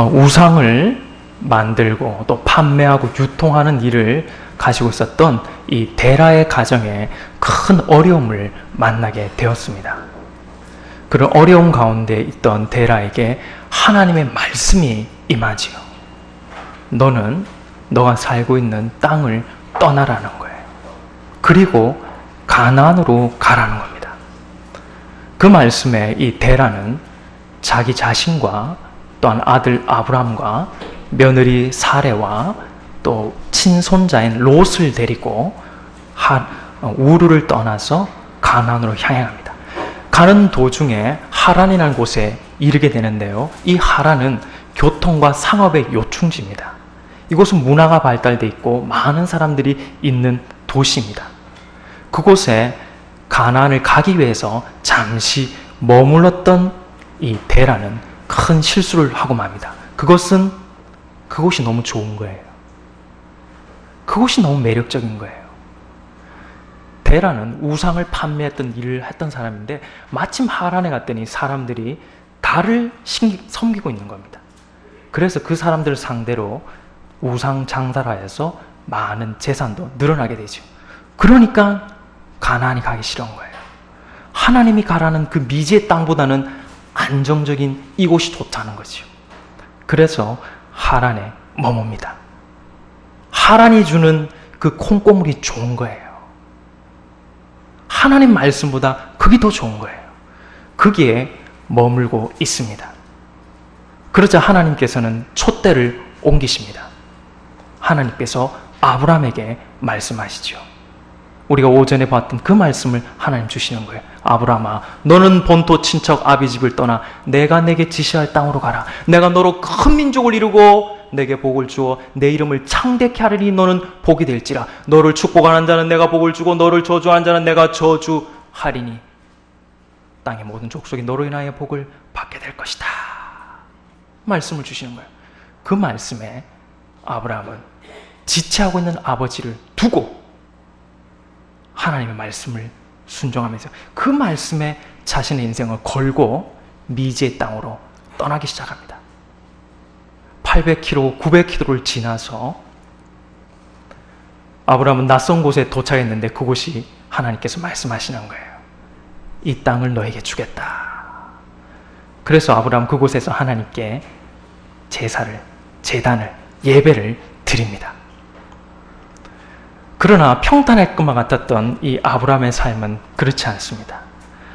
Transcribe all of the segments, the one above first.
우상을 만들고 또 판매하고 유통하는 일을 가지고 있었던 이 데라의 가정에 큰 어려움을 만나게 되었습니다. 그런 어려움 가운데 있던 데라에게 하나님의 말씀이 임하지요. 너는 너가 살고 있는 땅을 떠나라는 거예요. 그리고 가나안으로 가라는 겁니다. 그 말씀에 이 데라는 자기 자신과 또한 아들 아브람과 며느리 사레와 또 친손자인 롯을 데리고 우르를 떠나서 가나안으로 향해갑니다. 가는 도중에 하란이라는 곳에 이르게 되는데요. 이 하란은 교통과 상업의 요충지입니다. 이곳은 문화가 발달되어 있고 많은 사람들이 있는 도시입니다. 그곳에 가나안을 가기 위해서 잠시 머물렀던 이 데라는 큰 실수를 하고 맙니다. 그곳이 너무 좋은 거예요. 그곳이 너무 매력적인 거예요. 데라는 우상을 판매했던 일을 했던 사람인데 마침 하란에 갔더니 사람들이 달을 섬기고 있는 겁니다. 그래서 그 사람들을 상대로 우상 장사를 해서 많은 재산도 늘어나게 되죠. 그러니까 가나안이 가기 싫은 거예요. 하나님이 가라는 그 미지의 땅보다는 안정적인 이곳이 좋다는 거죠. 그래서 하란에 머뭅니다. 하란이 주는 그 콩고물이 좋은 거예요. 하나님 말씀보다 그게 더 좋은 거예요. 거기에 머물고 있습니다. 그러자 하나님께서는 촛대를 옮기십니다. 하나님께서 아브라함에게 말씀하시죠. 우리가 오전에 봤던 그 말씀을 하나님 주시는 거예요. 아브라함아, 너는 본토 친척 아비 집을 떠나 내가 내게 지시할 땅으로 가라. 내가 너로 큰 민족을 이루고 내게 복을 주어 내 이름을 창대케 하리니 너는 복이 될지라. 너를 축복하는 자는 내가 복을 주고 너를 저주하는 자는 내가 저주하리니 땅의 모든 족속이 너로 인하여 복을 받게 될 것이다. 말씀을 주시는 거예요. 그 말씀에 아브라함은 지체하고 있는 아버지를 두고 하나님의 말씀을 순종하면서 그 말씀에 자신의 인생을 걸고 미지의 땅으로 떠나기 시작합니다. 800km, 900km를 지나서 아브라함은 낯선 곳에 도착했는데 그곳이 하나님께서 말씀하시는 거예요. 이 땅을 너에게 주겠다. 그래서 아브라함 그곳에서 하나님께 제사를, 제단을, 예배를 드립니다. 그러나 평탄할 것만 같았던 이 아브라함의 삶은 그렇지 않습니다.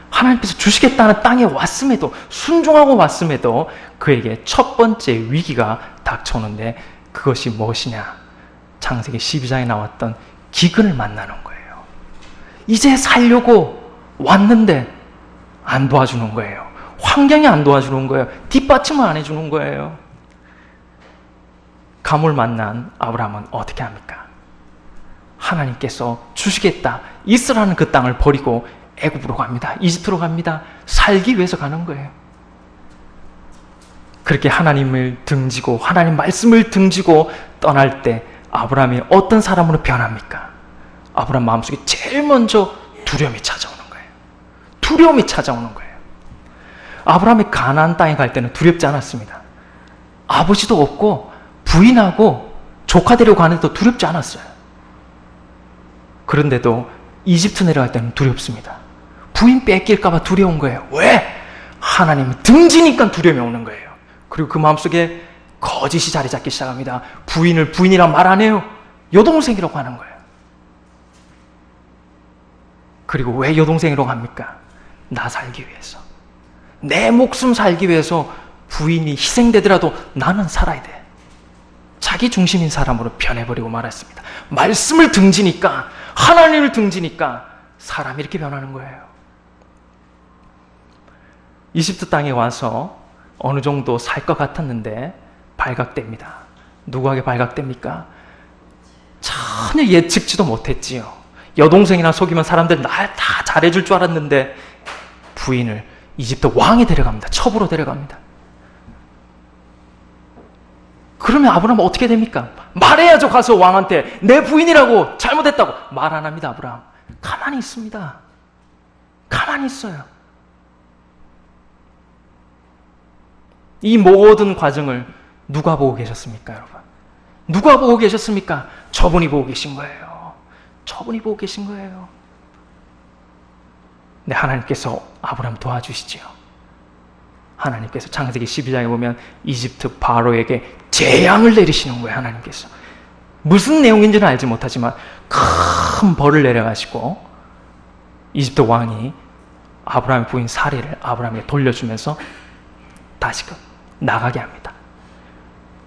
하나님께서 주시겠다는 땅에 왔음에도, 순종하고 왔음에도 그에게 첫 번째 위기가 닥쳐오는데 그것이 무엇이냐? 창세기 12장에 나왔던 기근을 만나는 거예요. 이제 살려고 왔는데 안 도와주는 거예요. 환경이 안 도와주는 거예요. 뒷받침을 안 해주는 거예요. 가물 만난 아브라함은 어떻게 합니까? 하나님께서 주시겠다, 이스라엘은 그 땅을 버리고 애굽으로 갑니다. 이집트로 갑니다. 살기 위해서 가는 거예요. 그렇게 하나님을 등지고 하나님 말씀을 등지고 떠날 때 아브라함이 어떤 사람으로 변합니까? 아브라함 마음속에 제일 먼저 두려움이 찾아오는 거예요. 두려움이 찾아오는 거예요. 아브라함이 가나안 땅에 갈 때는 두렵지 않았습니다. 아버지도 없고 부인하고 조카 데리고 가는데도 두렵지 않았어요. 그런데도 이집트 내려갈 때는 두렵습니다. 부인 뺏길까 봐 두려운 거예요. 왜? 하나님을 등지니까 두려움이 오는 거예요. 그리고 그 마음속에 거짓이 자리 잡기 시작합니다. 부인을 부인이란 말 안 해요. 여동생이라고 하는 거예요. 그리고 왜 여동생이라고 합니까? 나 살기 위해서. 내 목숨 살기 위해서 부인이 희생되더라도 나는 살아야 돼. 자기 중심인 사람으로 변해버리고 말았습니다. 말씀을 등지니까, 하나님을 등지니까 사람이 이렇게 변하는 거예요. 이집트 땅에 와서 어느 정도 살 것 같았는데 발각됩니다. 누구에게 발각됩니까? 전혀 예측지도 못했지요. 여동생이나 속이면 사람들 날 다 잘해줄 줄 알았는데 부인을 이집트 왕이 데려갑니다. 첩으로 데려갑니다. 그러면 아브라함은 어떻게 됩니까? 말해야죠. 가서 왕한테 내 부인이라고, 잘못했다고. 말 안 합니다. 아브라함 가만히 있습니다. 가만히 있어요. 이 모든 과정을 누가 보고 계셨습니까, 여러분? 누가 보고 계셨습니까? 저분이 보고 계신 거예요. 저분이 보고 계신 거예요. 근데 하나님께서 아브라함 도와주시지요. 하나님께서 창세기 12장에 보면 이집트 바로에게 재앙을 내리시는 거예요. 하나님께서. 무슨 내용인지는 알지 못하지만 큰 벌을 내려가시고 이집트 왕이 아브라함의 부인 사리를 아브라함에게 돌려주면서 다시금 나가게 합니다.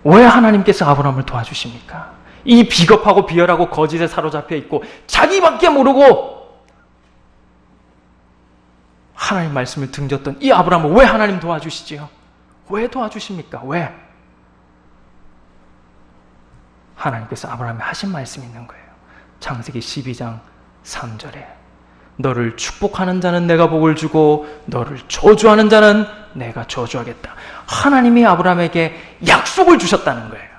왜 하나님께서 아브라함을 도와주십니까? 이 비겁하고 비열하고 거짓에 사로잡혀 있고 자기밖에 모르고 하나님 말씀을 등졌던 이 아브라함을 왜 하나님 도와주시지요? 왜 도와주십니까? 왜? 하나님께서 아브라함에 하신 말씀이 있는 거예요. 창세기 12장 3절에 너를 축복하는 자는 내가 복을 주고 너를 저주하는 자는 내가 저주하겠다. 하나님이 아브라함에게 약속을 주셨다는 거예요.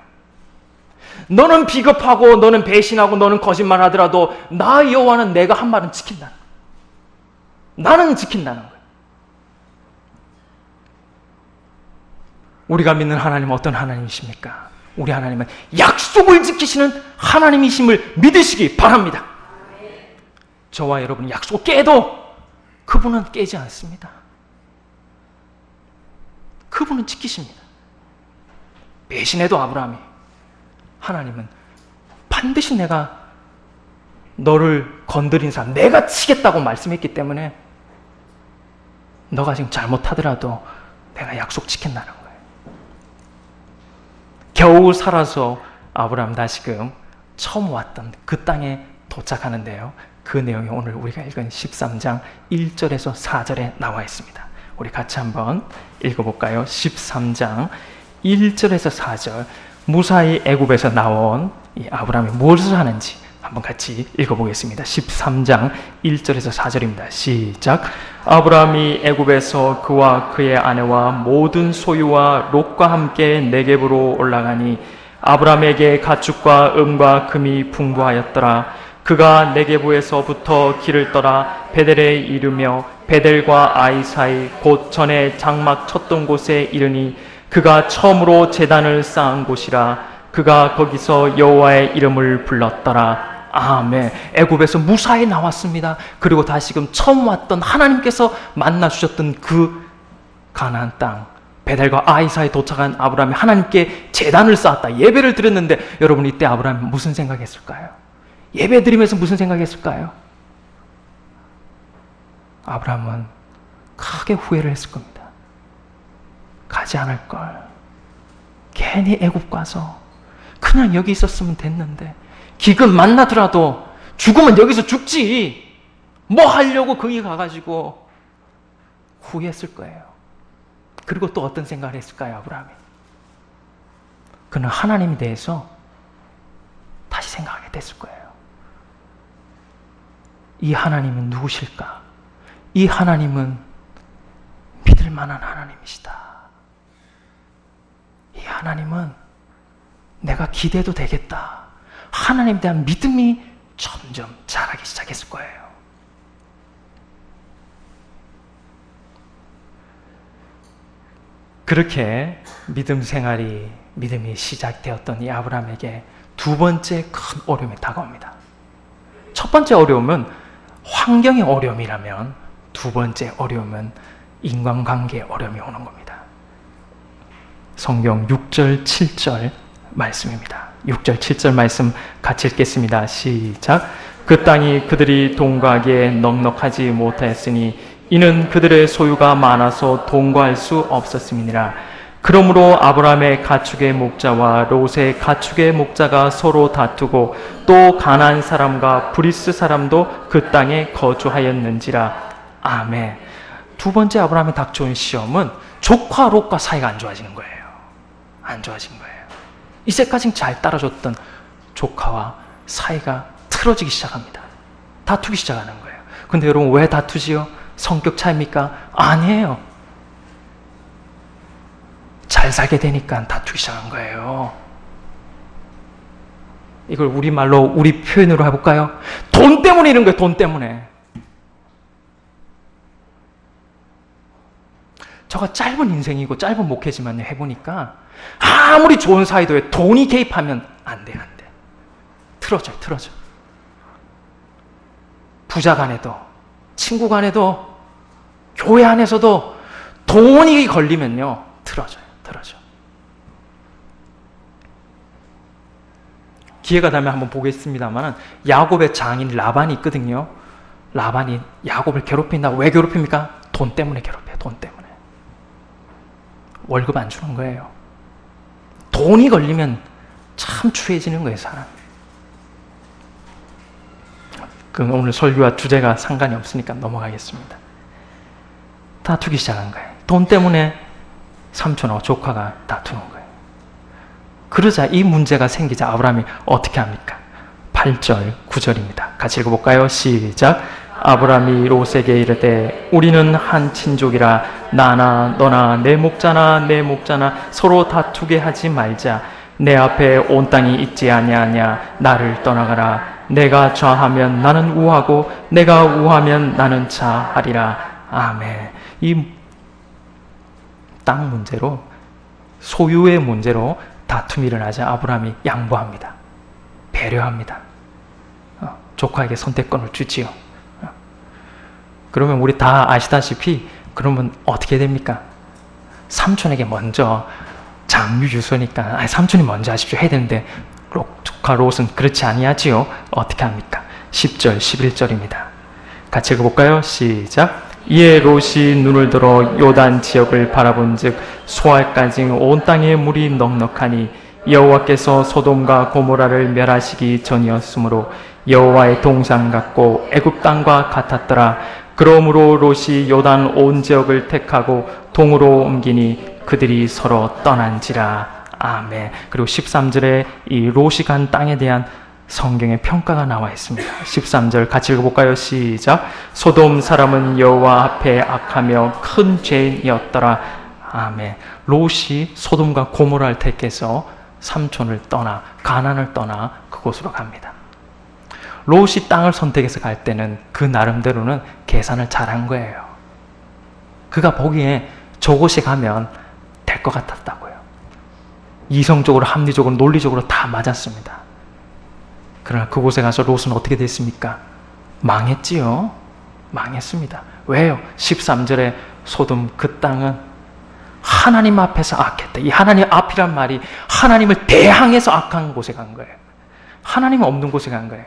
너는 비겁하고 너는 배신하고 너는 거짓말하더라도 나 여호와는 내가 한 말은 지킨다는 거예요. 나는 지킨다는 거예요. 우리가 믿는 하나님은 어떤 하나님이십니까? 우리 하나님은 약속을 지키시는 하나님이심을 믿으시기 바랍니다. 저와 여러분 약속 깨도 그분은 깨지 않습니다. 그분은 지키십니다. 배신해도 아브라함이 하나님은 반드시 내가 너를 건드린 사람 내가 치겠다고 말씀했기 때문에 너가 지금 잘못하더라도 내가 약속 지킨다는 거예요. 겨우 살아서 아브라함 다시금 처음 왔던 그 땅에 도착하는데요. 그 내용이 오늘 우리가 읽은 13장 1절에서 4절에 나와 있습니다. 우리 같이 한번 읽어볼까요? 13장 1절에서 4절 무사히 애굽에서 나온 이 아브라함이 무엇을 하는지 한번 같이 읽어보겠습니다. 13장 1절에서 4절입니다. 시작. 아브라함이 애굽에서 그와 그의 아내와 모든 소유와 롯과 함께 네겝으로 올라가니 아브라함에게 가축과 은과 금이 풍부하였더라. 그가 네겝에서부터 길을 떠나 베델에 이르며 베델과 아이 사이 곧 전에 장막 쳤던 곳에 이르니 그가 처음으로 제단을 쌓은 곳이라. 그가 거기서 여호와의 이름을 불렀더라. 아멘. 애굽에서 무사히 나왔습니다. 그리고 다시금 처음 왔던 하나님께서 만나 주셨던 그 가나안 땅 베델과 아이 사이에 도착한 아브라함이 하나님께 제단을 쌓았다. 예배를 드렸는데 여러분 이때 아브라함이 무슨 생각했을까요? 예배 드리면서 무슨 생각했을까요? 아브라함은 크게 후회를 했을 겁니다. 가지 않을 걸. 괜히 애굽 가서 그냥 여기 있었으면 됐는데 기근 만나더라도 죽으면 여기서 죽지. 뭐 하려고 거기 가가지고 후회했을 거예요. 그리고 또 어떤 생각을 했을까요, 아브라함이? 그는 하나님에 대해서 다시 생각하게 됐을 거예요. 이 하나님은 누구실까? 이 하나님은 믿을 만한 하나님이시다. 이 하나님은 내가 기대도 되겠다. 하나님에 대한 믿음이 점점 자라기 시작했을 거예요. 그렇게 믿음이 시작되었던 이 아브라함에게 두 번째 큰 어려움이 다가옵니다. 첫 번째 어려움은 환경의 어려움이라면 두 번째 어려움은 인간관계의 어려움이 오는 겁니다. 성경 6절, 7절 말씀입니다. 6절, 7절 말씀 같이 읽겠습니다. 시작. 그 땅이 그들이 동거하기에 넉넉하지 못하였으니 이는 그들의 소유가 많아서 동거할 수 없었음이니라. 그러므로 아브라함의 가축의 목자와 롯의 가축의 목자가 서로 다투고 또 가나안 사람과 브리스 사람도 그 땅에 거주하였는지라. 아멘. 두 번째 아브라함에 닥쳐온 시험은 조카 롯과 사이가 안 좋아지는 거예요. 안 좋아진 거예요. 이제까지 잘 따라줬던 조카와 사이가 틀어지기 시작합니다. 다투기 시작하는 거예요. 근데 여러분 왜 다투지요? 성격 차이입니까? 아니에요. 잘 살게 되니까 다투기 시작한 거예요. 이걸 우리말로 우리 표현으로 해볼까요? 돈 때문에 이런 거예요. 돈 때문에. 저가 짧은 인생이고 짧은 목회지만 해보니까 아무리 좋은 사이도에 돈이 개입하면 안 돼. 틀어져. 부자 간에도, 친구 간에도, 교회 안에서도 돈이 걸리면요, 틀어져. 기회가 되면 한번 보겠습니다만 야곱의 장인 라반이 있거든요. 라반이 야곱을 괴롭힌다고. 왜 괴롭힙니까? 돈 때문에 괴롭혀요. 돈 때문에. 월급 안 주는 거예요. 돈이 걸리면 참 추해지는 거예요, 사람. 오늘 설교와 주제가 상관이 없으니까 넘어가겠습니다. 다투기 시작한 거예요. 돈 때문에 삼촌하고 조카가 다투는 거예요. 그러자 이 문제가 생기자 아브라함이 어떻게 합니까? 8절, 9절입니다. 같이 읽어볼까요? 시작. 아브라함이 롯에게 이르되 우리는 한 친족이라 나나 너나 내 목자나 서로 다투게 하지 말자. 내 앞에 온 땅이 있지 아니하냐. 나를 떠나가라. 내가 좌하면 나는 우하고 내가 우하면 나는 좌하리라. 아멘. 이 땅 문제로, 소유의 문제로 다툼이 일어나자 아브라함이 양보합니다. 배려합니다. 조카에게 선택권을 주지요. 그러면 우리 다 아시다시피 그러면 어떻게 됩니까? 삼촌에게 먼저 장유 유서니까 삼촌이 먼저 하십시오 해야 되는데 조카 롯은 그렇지 아니하지요. 어떻게 합니까? 10절, 11절입니다. 같이 읽어볼까요? 시작. 이에 롯이 눈을 들어 요단 지역을 바라본즉 소알까지 온 땅에 물이 넉넉하니 여호와께서 소돔과 고모라를 멸하시기 전이었으므로 여호와의 동상 같고 애굽 땅과 같았더라. 그러므로 롯이 요단 온 지역을 택하고 동으로 옮기니 그들이 서로 떠난지라. 아멘. 그리고 13절에 이 롯이 간 땅에 대한 성경의 평가가 나와 있습니다. 13절 같이 읽어볼까요? 시작. 소돔 사람은 여호와 앞에 악하며 큰 죄인이었더라. 아멘. 롯이 소돔과 고모라를 택해서 삼촌을 떠나 가나안을 떠나 그곳으로 갑니다. 롯이 땅을 선택해서 갈 때는 그 나름대로는 계산을 잘한 거예요. 그가 보기에 저곳에 가면 될 것 같았다고요. 이성적으로, 합리적으로, 논리적으로 다 맞았습니다. 그러나 그곳에 가서 롯은 어떻게 됐습니까? 망했지요. 망했습니다. 왜요? 13절에 소돔 그 땅은 하나님 앞에서 악했다. 이 하나님 앞이란 말이 하나님을 대항해서 악한 곳에 간 거예요. 하나님 없는 곳에 간 거예요.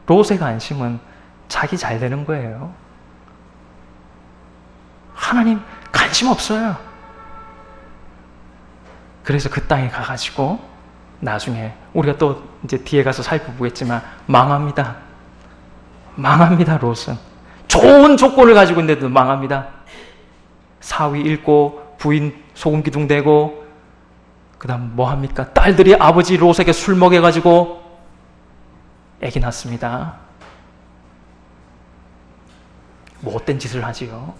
롯의 관심은 자기 잘 되는 거예요. 하나님 관심 없어요. 그래서 그 땅에 가가지고 나중에 우리가 또 이제 뒤에 가서 살펴보겠지만 망합니다. 롯은. 좋은 조건을 가지고 있는데도 망합니다. 사위 잃고 부인 소금 기둥 되고 그 다음 뭐 합니까? 딸들이 아버지 롯에게 술 먹여가지고 애기 낳습니다. 못된 짓을 하지요.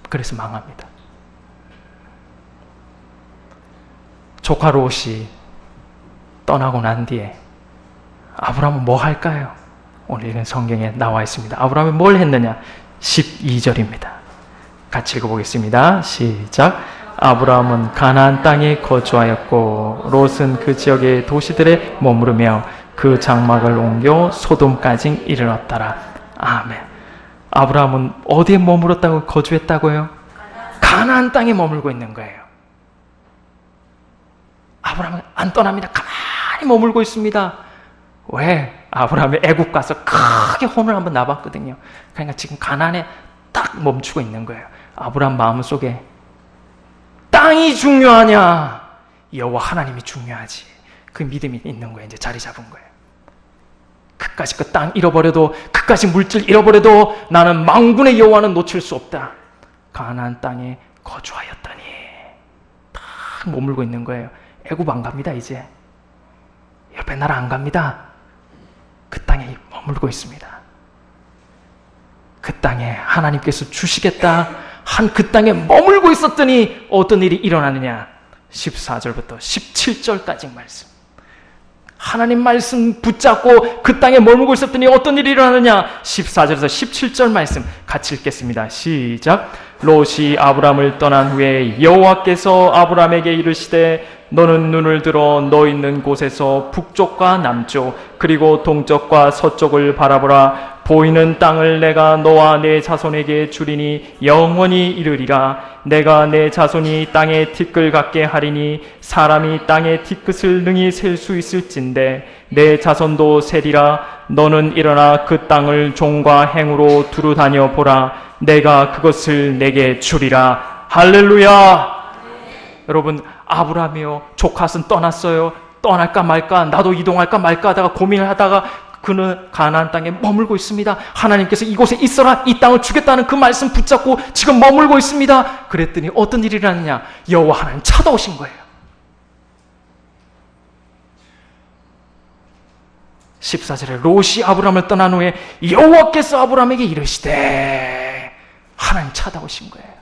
그래서 망합니다. 조카 롯이 떠나고 난 뒤에 아브라함은 뭐 할까요? 오늘 읽은 성경에 나와 있습니다. 아브라함이 뭘 했느냐? 12절입니다. 같이 읽어보겠습니다. 시작. 아브라함은 가나안 땅에 거주하였고 롯은 그 지역의 도시들에 머무르며 그 장막을 옮겨 소돔까지 이르렀더라. 아멘. 아브라함은 어디에 머물렀다고 거주했다고요? 가나안 땅에 머물고 있는 거예요. 아브라함은 안 떠납니다. 가만히 머물고 있습니다. 왜? 아브라함이 애굽 가서 크게 혼을 한번 나봤거든요. 그러니까 지금 가나안에 딱 멈추고 있는 거예요. 아브라함 마음속에 땅이 중요하냐? 여호와 하나님이 중요하지. 그 믿음이 있는 거예요. 이제 자리 잡은 거예요. 그까지 그 땅 잃어버려도, 그까지 물질 잃어버려도 나는 만군의 여호와는 놓칠 수 없다. 가나안 땅에 거주하였더니 딱 머물고 있는 거예요. 애굽 안 갑니다. 이제 옆에 나라 안 갑니다. 그 땅에 머물고 있습니다. 그 땅에 하나님께서 주시겠다 한 그 땅에 머물고 있었더니 어떤 일이 일어나느냐? 14절부터 17절까지 말씀. 하나님 말씀 붙잡고 그 땅에 머물고 있었더니 어떤 일이 일어나느냐? 14절에서 17절 말씀 같이 읽겠습니다. 시작. 롯이 아브람을 떠난 후에 여호와께서 아브람에게 이르시되 너는 눈을 들어 너 있는 곳에서 북쪽과 남쪽 그리고 동쪽과 서쪽을 바라보라. 보이는 땅을 내가 너와 내 자손에게 주리니 영원히 이르리라. 내가 내 자손이 땅에 티끌 같게 하리니 사람이 땅에 티끌을 능히 셀 수 있을진데 내 자손도 세리라. 너는 일어나 그 땅을 종과 행으로 두루 다녀 보라. 내가 그것을 내게 주리라. 할렐루야. 여러분, 아브라함이요, 조카는 떠났어요. 떠날까 말까, 나도 이동할까 말까 하다가 고민을 하다가 그는 가나안 땅에 머물고 있습니다. 하나님께서 이곳에 있어라, 이 땅을 주겠다는 그 말씀 붙잡고 지금 머물고 있습니다. 그랬더니 어떤 일이 일어나느냐? 여호와 하나님 찾아오신 거예요. 14절에 롯이 아브라함을 떠난 후에 여호와께서 아브라함에게 이르시되, 하나님 찾아오신 거예요.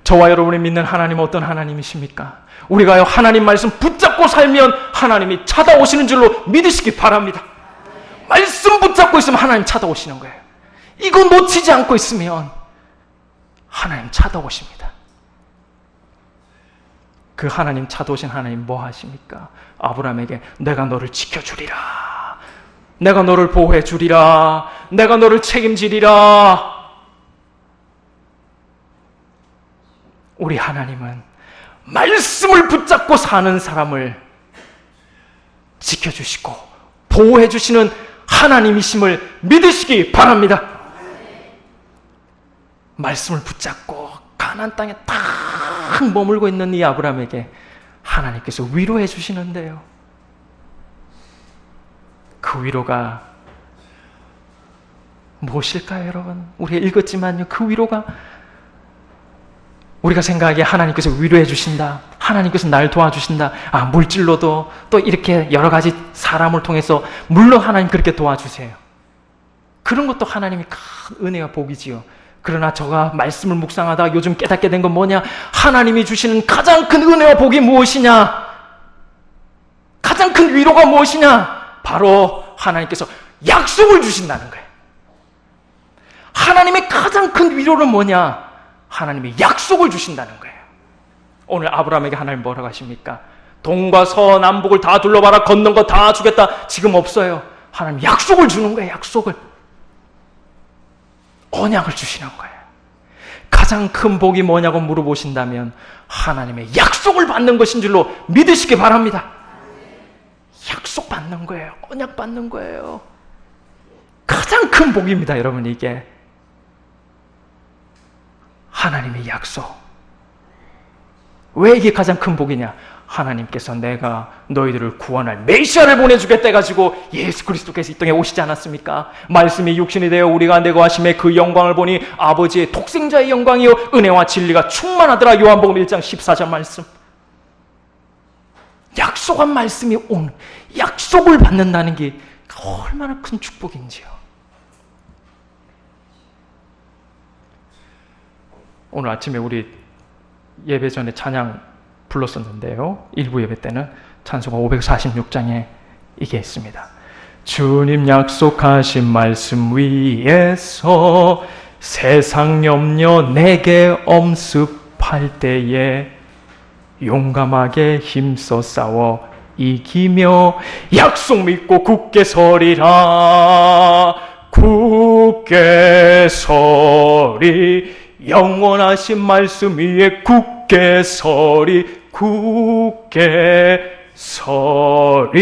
저와 여러분이 믿는 하나님은 어떤 하나님이십니까? 우리가 하나님 말씀 붙잡고 살면 하나님이 찾아오시는 줄로 믿으시기 바랍니다. 말씀 붙잡고 있으면 하나님 찾아오시는 거예요. 이거 놓치지 않고 있으면 하나님 찾아오십니다. 그 하나님 찾아오신 하나님 뭐 하십니까? 아브라함에게 내가 너를 지켜주리라. 내가 너를 보호해 주리라. 내가 너를 책임지리라. 우리 하나님은 말씀을 붙잡고 사는 사람을 지켜주시고 보호해주시는 하나님이심을 믿으시기 바랍니다. 말씀을 붙잡고 가나안 땅에 딱 머물고 있는 이 아브라함에게 하나님께서 위로해 주시는데요. 그 위로가 무엇일까요, 여러분? 우리가 읽었지만요, 그 위로가 우리가 생각하기에 하나님께서 위로해 주신다, 하나님께서 날 도와주신다, 물질로도 또 이렇게 여러 가지 사람을 통해서 물론 하나님 그렇게 도와주세요. 그런 것도 하나님이 큰 은혜와 복이지요. 그러나 저가 말씀을 묵상하다가 요즘 깨닫게 된 건 뭐냐? 하나님이 주시는 가장 큰 은혜와 복이 무엇이냐? 가장 큰 위로가 무엇이냐? 바로 하나님께서 약속을 주신다는 거예요. 하나님의 가장 큰 위로는 뭐냐? 하나님이 약속을 주신다는 거예요. 오늘 아브라함에게 하나님 뭐라고 하십니까? 동과 서남북을 다 둘러봐라, 걷는 거 다 주겠다. 지금 없어요. 하나님 약속을 주는 거예요. 약속을. 언약을 주시는 거예요. 가장 큰 복이 뭐냐고 물어보신다면 하나님의 약속을 받는 것인 줄로 믿으시기 바랍니다. 약속 받는 거예요. 언약 받는 거예요. 가장 큰 복입니다, 여러분. 이게 하나님의 약속. 왜 이게 가장 큰 복이냐? 하나님께서 내가 너희들을 구원할 메시아를 보내주겠다 해가지고 예수 그리스도께서 이 땅에 오시지 않았습니까? 말씀이 육신이 되어 우리가 내고 하심에 그 영광을 보니 아버지의 독생자의 영광이요 은혜와 진리가 충만하더라. 요한복음 1장 14절 말씀. 약속한 말씀이 온, 약속을 받는다는 게 얼마나 큰 축복인지요. 오늘 아침에 우리 예배 전에 찬양 불렀었는데요. 일부 예배 때는 찬송가 546장에 이게 있습니다. 주님 약속하신 말씀 위에서 세상 염려 내게 엄습할 때에 용감하게 힘써 싸워 이기며 약속 믿고 굳게 서리라. 굳게 서리. 영원하신 말씀 위에 굳게 서리. 굳게 서리.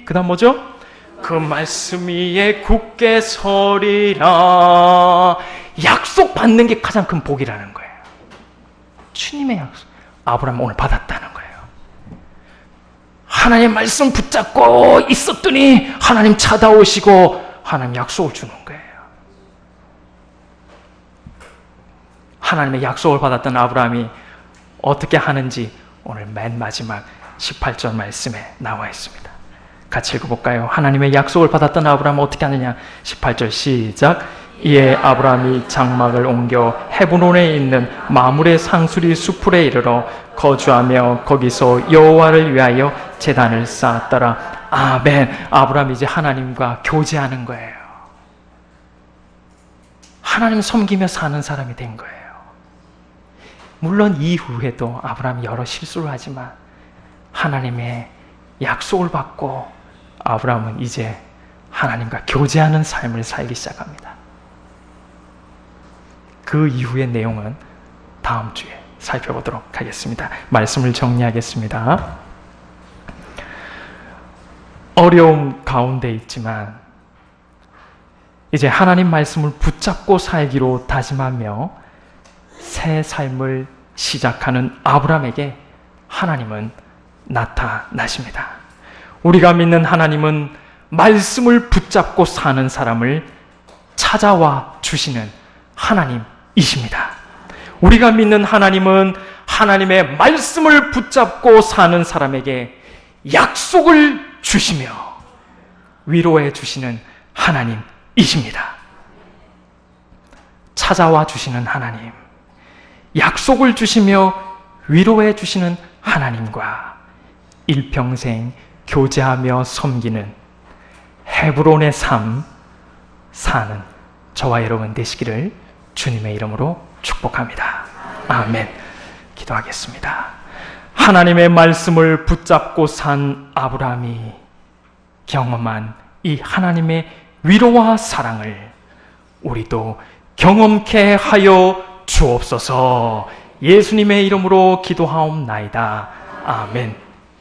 그 다음 뭐죠? 그 말씀 위에 굳게 서리라. 약속 받는 게 가장 큰 복이라는 거예요. 주님의 약속. 아브라함 오늘 받았다는 거예요. 하나님 말씀 붙잡고 있었더니 하나님 찾아오시고 하나님 약속을 주는 거예요. 하나님의 약속을 받았던 아브라함이 어떻게 하는지 오늘 맨 마지막 18절 말씀에 나와 있습니다. 같이 읽어볼까요? 하나님의 약속을 받았던 아브라함은 어떻게 하느냐? 18절 시작. 이에 아브라함이 장막을 옮겨 헤브론에 있는 마므레 상수리 수풀에 이르러 거주하며 거기서 여호와를 위하여 제단을 쌓았더라. 아멘. 아브라함이 이제 하나님과 교제하는 거예요. 하나님 섬기며 사는 사람이 된 거예요. 물론 이후에도 아브라함이 여러 실수를 하지만 하나님의 약속을 받고 아브라함은 이제 하나님과 교제하는 삶을 살기 시작합니다. 그 이후의 내용은 다음 주에 살펴보도록 하겠습니다. 말씀을 정리하겠습니다. 어려움 가운데 있지만 이제 하나님 말씀을 붙잡고 살기로 다짐하며 새 삶을 시작하는 아브라함에게 하나님은 나타나십니다. 우리가 믿는 하나님은 말씀을 붙잡고 사는 사람을 찾아와 주시는 하나님이십니다. 우리가 믿는 하나님은 하나님의 말씀을 붙잡고 사는 사람에게 약속을 주시며 위로해 주시는 하나님이십니다. 찾아와 주시는 하나님, 약속을 주시며 위로해 주시는 하나님과 일평생 교제하며 섬기는 헤브론의 삶 사는 저와 여러분 되시기를 주님의 이름으로 축복합니다. 아멘. 기도하겠습니다. 하나님의 말씀을 붙잡고 산 아브라함이 경험한 이 하나님의 위로와 사랑을 우리도 경험케 하여 주옵소서. 예수님의 이름으로 기도하옵나이다. 아멘.